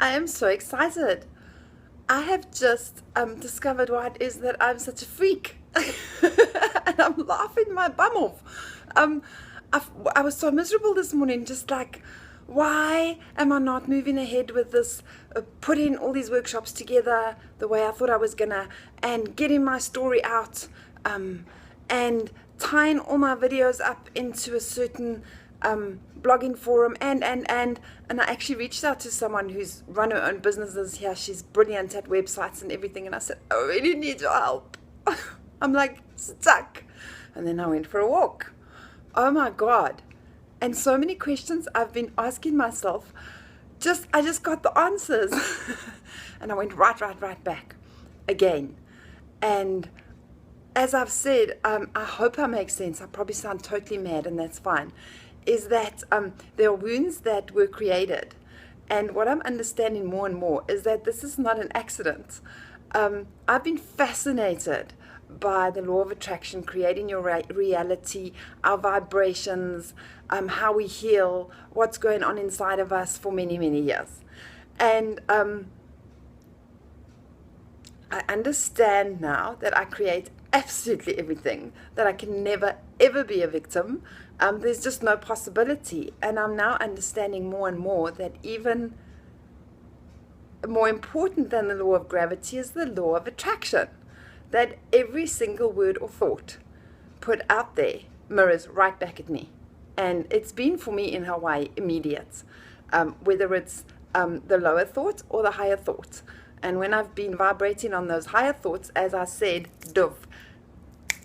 I am so excited. I have just discovered why it is that I'm such a freak. And I'm laughing my bum off. Um, I was so miserable this morning, just like, why am I not moving ahead with this, putting all these workshops together the way I thought I was gonna, and getting my story out, and tying all my videos up into a certain blogging forum, and I actually reached out to someone who's run her own businesses here. She's brilliant at websites and everything, and I said, I really need your help. I'm like stuck. And then I went for a walk. Oh my God. And so many questions I've been asking myself, I just got the answers. And I went right back again. And as I've said, I hope I make sense. I probably sound totally mad, and that's fine. Is that there are wounds that were created. And what I'm understanding more and more is that this is not an accident. I've been fascinated by the law of attraction, creating your reality, our vibrations, how we heal, what's going on inside of us for many, many years. And I understand now that I create absolutely everything, that I can never, ever be a victim. There's just no possibility. And I'm now understanding more and more that even more important than the law of gravity is the law of attraction. That every single word or thought put out there mirrors right back at me. And it's been for me in Hawaii immediate, whether it's the lower thought or the higher thought. And when I've been vibrating on those higher thoughts, as I said, dove,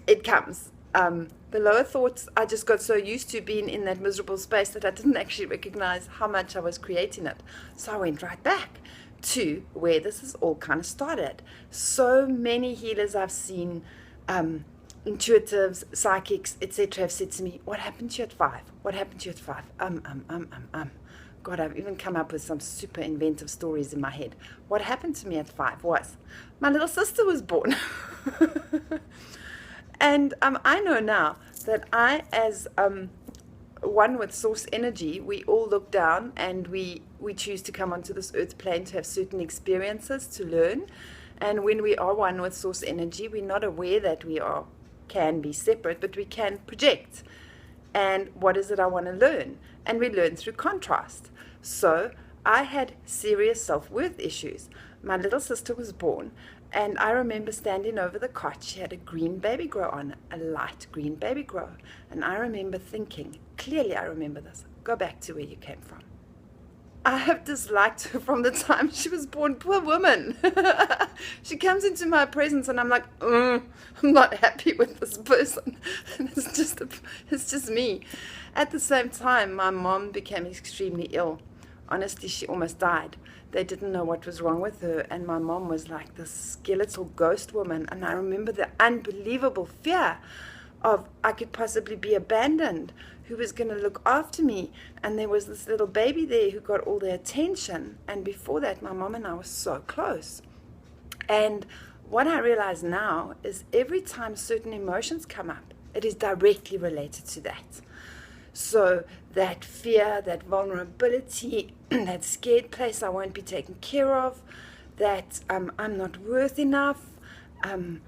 it comes. The lower thoughts, I just got so used to being in that miserable space that I didn't actually recognize how much I was creating it. So I went right back to where this has all kind of started. So many healers I've seen, intuitives, psychics, etc., have said to me, what happened to you at 5? What happened to you at 5? God, I've even come up with some super inventive stories in my head. What happened to me at 5 was my little sister was born. And I know now that I, as one with source energy, we all look down and we choose to come onto this earth plane to have certain experiences, to learn. And when we are one with source energy, we're not aware that can be separate, but we can project. And what is it I want to learn? And we learn through contrast. So I had serious self-worth issues. My little sister was born, and I remember standing over the cot. She had a green baby grow on, a light green baby grow. And I remember thinking, clearly I remember this, go back to where you came from. I have disliked her from the time she was born. Poor woman. She comes into my presence and I'm like, I'm not happy with this person. And it's just me. At the same time, my mom became extremely ill. Honestly, she almost died. They didn't know what was wrong with her, and my mom was like this skeletal ghost woman. And I remember the unbelievable fear of I could possibly be abandoned. Who was going to look after me? And there was this little baby there who got all the attention. And before that, my mom and I were so close. And what I realize now is every time certain emotions come up, it is directly related to that. So that fear, that vulnerability, that scared place I won't be taken care of, that I'm not worth enough, I'm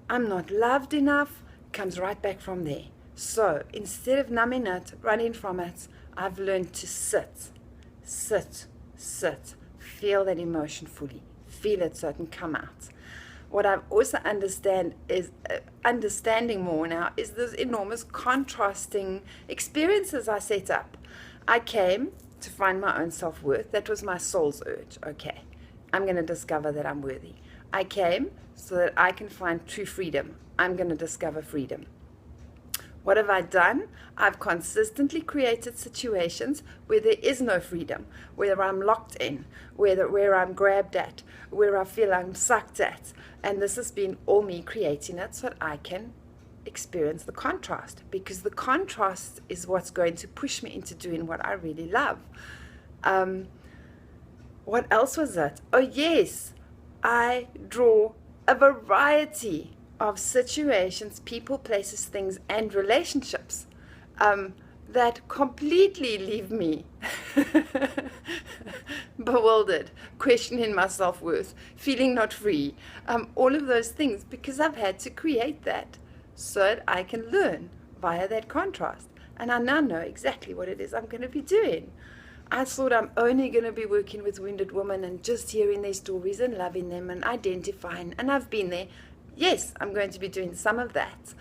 not loved enough, comes right back from there. So instead of numbing it, running from it, I've learned to sit, feel that emotion fully, feel it so it can come out. What I've also understanding more now is those enormous contrasting experiences I set up. I came to find my own self-worth. That was my soul's urge. Okay, I'm going to discover that I'm worthy. I came so that I can find true freedom. I'm going to discover freedom. What have I done? I've consistently created situations where there is no freedom, where I'm locked in, where I'm grabbed at, where I feel I'm sucked at. And this has been all me creating it so that I can experience the contrast, because the contrast is what's going to push me into doing what I really love. What else was it? Oh, yes, I draw a variety of situations, people, places, things, and relationships that completely leave me bewildered, questioning my self-worth, feeling not free, all of those things, because I've had to create that so that I can learn via that contrast. And I now know exactly what it is I'm going to be doing. I thought I'm only going to be working with wounded women and just hearing their stories and loving them and identifying, and I've been there. Yes, I'm going to be doing some of that.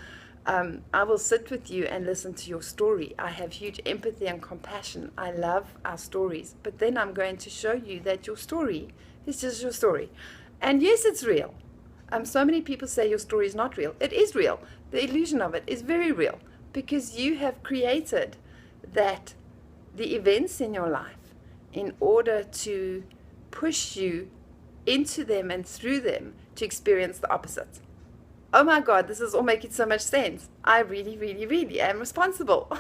I will sit with you and listen to your story. I have huge empathy and compassion. I love our stories. But then I'm going to show you that your story is just your story. And yes, it's real. So many people say your story is not real. It is real. The illusion of it is very real because you have created that the events in your life in order to push you into them and through them to experience the opposite. Oh my God, this is all making so much sense. I really, really, really am responsible.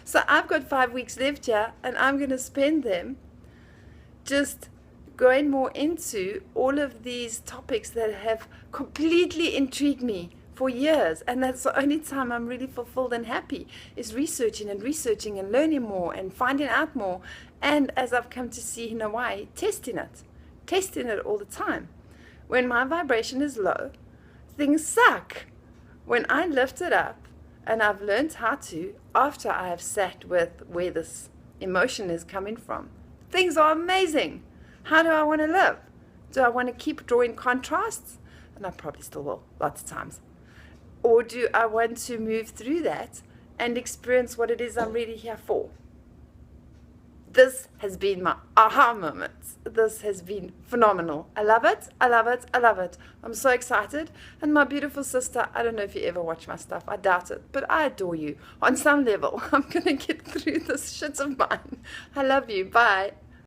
So I've got 5 weeks left here, and I'm going to spend them just going more into all of these topics that have completely intrigued me for years. And that's the only time I'm really fulfilled and happy, is researching and learning more and finding out more. And as I've come to see in Hawaii, testing it all the time. When my vibration is low, things suck. When I lift it up, and I've learned how to, after I have sat with where this emotion is coming from, things are amazing. How do I want to live? Do I want to keep drawing contrasts? And I probably still will, lots of times. Or do I want to move through that and experience what it is I'm really here for? This has been my aha moment. This has been phenomenal. I love it. I love it. I love it. I'm so excited. And my beautiful sister, I don't know if you ever watch my stuff. I doubt it. But I adore you. On some level, I'm going to get through this shit of mine. I love you. Bye.